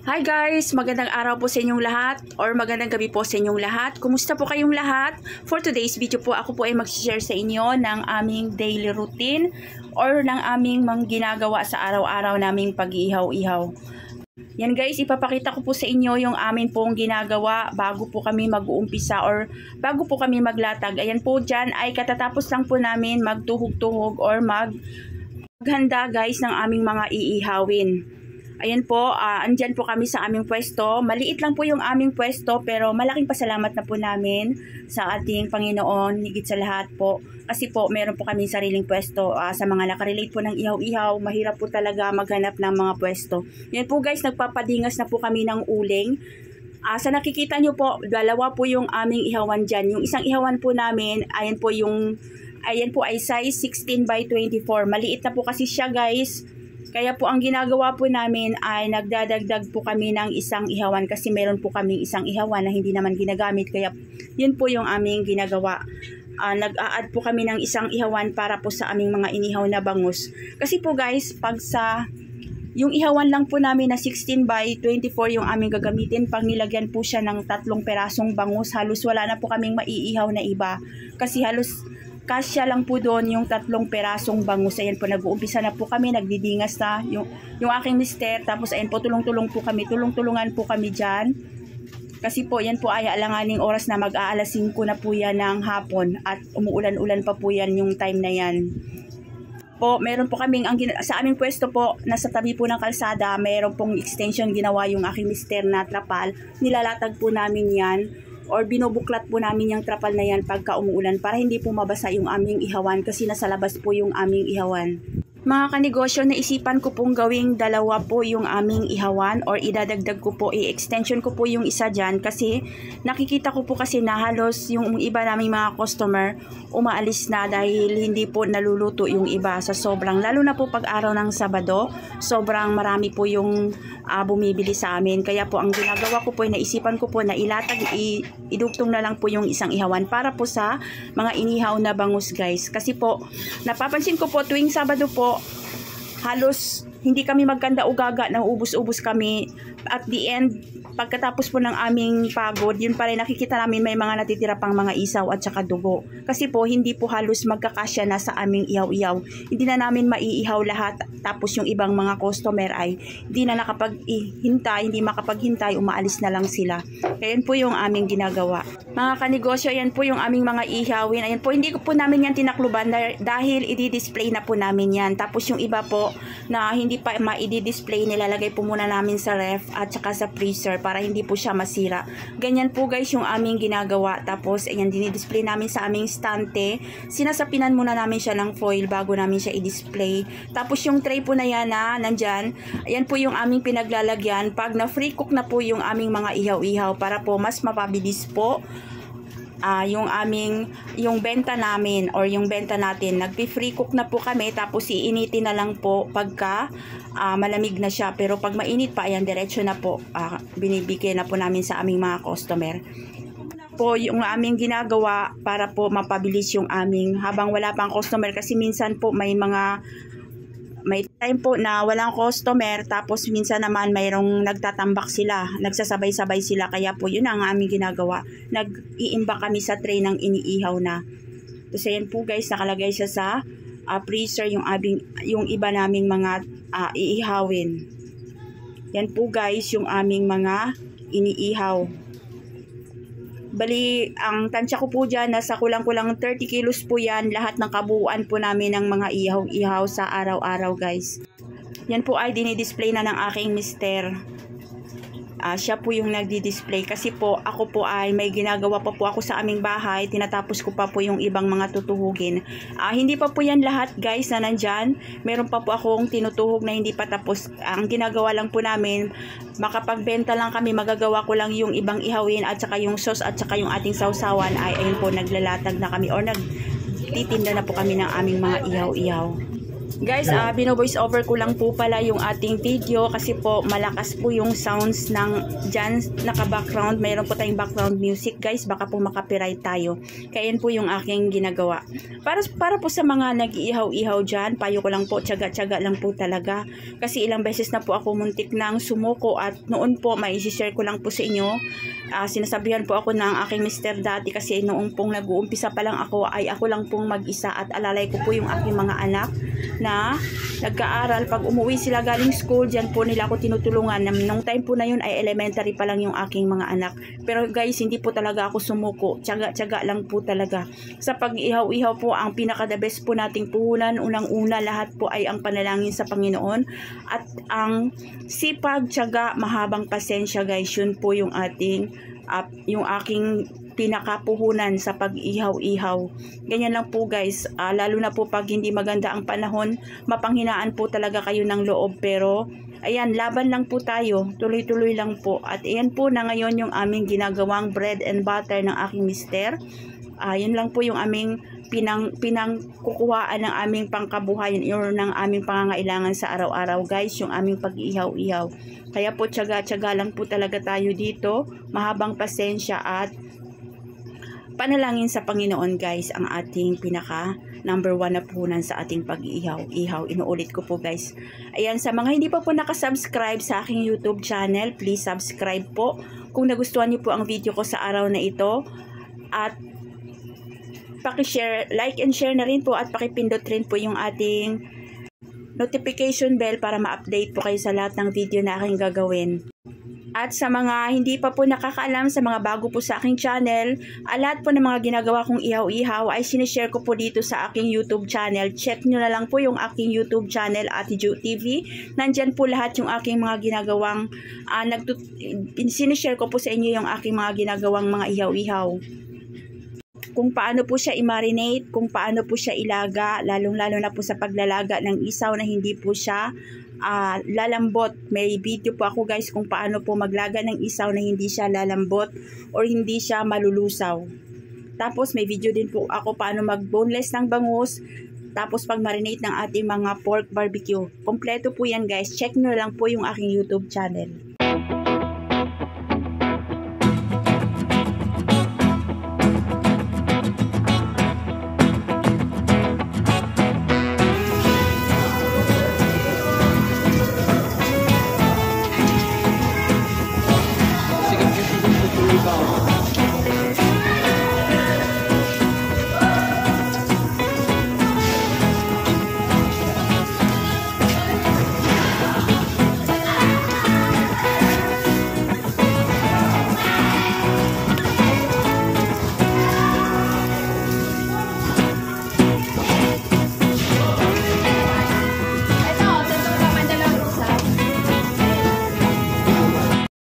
Hi guys! Magandang araw po sa inyong lahat or magandang gabi po sa inyong lahat. Kumusta po kayong lahat? For today's video po, ako po ay mag-share sa inyo ng aming daily routine or ng aming mga ginagawa sa araw-araw naming pag-iihaw-ihaw. Yan guys, ipapakita ko po sa inyo yung amin pong ginagawa bago po kami mag-uumpisa or bago po kami maglatag. Ayan po dyan ay katatapos lang po namin magtuhog-tuhog or maghanda guys ng aming mga iihawin. Ayan po, andyan po kami sa aming pwesto. Maliit lang po yung aming pwesto pero malaking pasalamat na po namin sa ating Panginoon, higit sa lahat po. Kasi po, meron po kami sariling pwesto sa mga nakarelate po ng ihaw-ihaw. Mahirap po talaga maghanap ng mga pwesto. Yan po guys, nagpapadingas na po kami ng uling. Sa nakikita nyo po, dalawa po yung aming ihawan dyan. Yung isang ihawan po namin, ayan po ay size 16 by 24. Maliit na po kasi siya guys. Kaya po ang ginagawa po namin ay nagdadagdag po kami ng isang ihawan kasi meron po kaming isang ihawan na hindi naman ginagamit. Kaya yun po yung aming ginagawa. Nag-a-add po kami ng isang ihawan para po sa aming mga inihaw na bangus. Kasi po guys, pag yung ihawan lang po namin na 16 by 24 yung aming gagamitin, pag nilagyan po siya ng 3 perasong bangus, halos wala na po kaming maiihaw na iba. Kasi halos kasya lang po doon yung 3 perasong bangus. Ayan po, nag-uumpisa na po kami, nagdidingas na yung aking mister. Tapos ayan po, tulong-tulungan po kami dyan. Kasi po, yan po ay alanganing oras na mag-aalas 5 na po yan ng hapon. At umuulan-ulan pa po yan yung time na yan. Po, meron po kaming, sa aming pwesto po, nasa tabi po ng kalsada, meron pong extension ginawa yung aking mister na trapal. Nilalatag po namin yan. Or binubuklat po namin yung trapal na yan pagka umuulan para hindi po mabasa yung aming ihawan kasi nasa labas po yung aming ihawan. Mga kanegosyo, naisipan ko pong gawing dalawa po yung aming ihawan or idadagdag ko po, i-extension ko po yung isa dyan kasi nakikita ko po kasi na halos yung iba naming mga customer umaalis na dahil hindi po naluluto yung iba sa sobrang, lalo na po pag araw ng Sabado, sobrang marami po yung bumibili sa amin. Kaya po ang ginagawa ko po ay naisipan ko po na ilatag, idugtong na lang po yung isang ihawan para po sa mga inihaw na bangus guys. Kasi po, napapansin ko po tuwing Sabado po, halos hindi kami magkanda ugaga, nauubos-ubos kami. At the end, pagkatapos po ng aming pagod, yun pa rin nakikita namin may mga natitira pang mga isaw at saka dugo. Kasi po, hindi po halos magkakasya na sa aming ihaw-ihaw. Hindi na namin maiihaw lahat. Tapos yung ibang mga customer ay hindi na hindi makapaghintay, umaalis na lang sila. Kaya yun po yung aming ginagawa. Mga kanegosyo, yan po yung aming mga ihawin. Ayan po, hindi ko po namin yan tinakluban dahil i-display na po namin yan. Tapos yung iba po na hindi pa ma-i-display, nilalagay po muna namin sa ref at saka sa freezer para hindi po siya masira. Ganyan po guys yung aming ginagawa. Tapos ayan, dinidisplay namin sa aming stante. Sinasapinan muna namin siya ng foil bago namin siya i-display. Tapos yung tray po na yan na nandyan, ayan po yung aming pinaglalagyan pag na-free cook na po yung aming mga ihaw-ihaw para po mas mapabilis po yung benta namin or yung benta natin. Nagpi-free cook na po kami tapos iinitin na lang po pagka malamig na siya. Pero pag mainit pa, ayan, diretso na po. Binibigay na po namin sa aming mga customer. Po yung aming ginagawa para po mapabilis yung aming habang wala pang customer kasi minsan po may time po na walang customer tapos minsan naman mayroong nagtatambak sila, nagsasabay-sabay sila, kaya po yun ang aming ginagawa. Nag-iimbak kami sa tray ng iniihaw na. Tapos ayan po guys, nakalagay siya sa freezer yung iba naming mga iihawin. Yan po guys yung aming mga iniihaw. Bali, ang tansya ko po dyan, nasa kulang-kulang 30 kilos po yan. Lahat ng kabuuan po namin ng mga ihaw-ihaw sa araw-araw guys. Yan po ay dinidisplay na ng aking mister. Siya po yung nagdi-display kasi po ako po ay may ginagawa pa po ako sa aming bahay, tinatapos ko pa po yung ibang mga tutuhugin. Hindi pa po yan lahat guys na nandyan, meron pa po akong tinutuhog na hindi pa tapos. Ang ginagawa lang po namin, makapagbenta lang kami, magagawa ko lang yung ibang ihawin at saka yung sauce at saka yung ating sausawan ayun po, naglalatag na kami or nagtitinda na po kami ng aming mga ihaw-ihaw. Guys, bino-voice over ko lang po pala yung ating video kasi po malakas po yung sounds ng dyan naka-background. Mayroon po tayong background music guys, baka po makapiright tayo. Kaya yan po yung aking ginagawa. Para po sa mga nag-iihaw-ihaw dyan, payo ko lang po, tiyaga-tiyaga lang po talaga. Kasi ilang beses na po ako muntik nang sumuko at noon po, mai-share ko lang po sa inyo. Sinasabihan po ako ng aking mister dati kasi noong pong nag-uumpisa pa lang ako ay ako lang pong mag-isa at alalay ko po yung aking mga anak na nagkaaral. Pag umuwi sila galing school, dyan po nila ako tinutulungan. Nung time po na yun ay elementary pa lang yung aking mga anak. Pero guys, hindi po talaga ako sumuko. Tiyaga-tiyaga lang po talaga. Sa pag-ihaw-ihaw po, ang pinaka-the best po nating puhunan, unang-una lahat po ay ang panalangin sa Panginoon. At ang sipag, tiyaga, mahabang pasensya guys, yun po yung ating, yung aking pinakapuhunan sa pag-ihaw-ihaw. Ganyan lang po guys, lalo na po pag hindi maganda ang panahon, mapanghinaan po talaga kayo ng loob, pero ayan, laban lang po tayo, tuloy-tuloy lang po. At ayan po na ngayon yung aming ginagawang bread and butter ng aking mister. Yun lang po yung aming pinangkukuhaan ng aming pangkabuhayan or ng aming pangangailangan sa araw-araw guys, yung aming pag-ihaw-ihaw. Kaya po tiyaga-tiyaga lang po talaga tayo dito, mahabang pasensya at panalangin sa Panginoon guys, ang ating pinaka number 1 na puhunan sa ating pag-ihaw-ihaw. Inuulit ko po guys. Ayan, sa mga hindi pa po nakasubscribe sa aking YouTube channel, please subscribe po kung nagustuhan niyo po ang video ko sa araw na ito. At paki-share, like and share na rin po at pakipindot rin po yung ating notification bell para ma-update po kayo sa lahat ng video na aking gagawin. At sa mga hindi pa po nakakaalam, sa mga bago po sa aking channel, lahat po ng mga ginagawa kong ihaw-ihaw ay sinishare ko po dito sa aking YouTube channel. Check nyo na lang po yung aking YouTube channel, Ate Jo TV. Nandyan po lahat yung aking mga ginagawang, sinishare ko po sa inyo yung aking mga ginagawang mga ihaw-ihaw. Kung paano po siya i-marinate, kung paano po siya ilaga, lalong-lalo na po sa paglalaga ng isaw na hindi po siya lalambot. May video po ako guys kung paano po maglaga ng isaw na hindi siya lalambot or hindi siya malulusaw. Tapos may video din po ako paano mag-boneless ng bangus, tapos pag-marinate ng ating mga pork barbecue. Kompleto po yan guys. Check nyo lang po yung aking YouTube channel.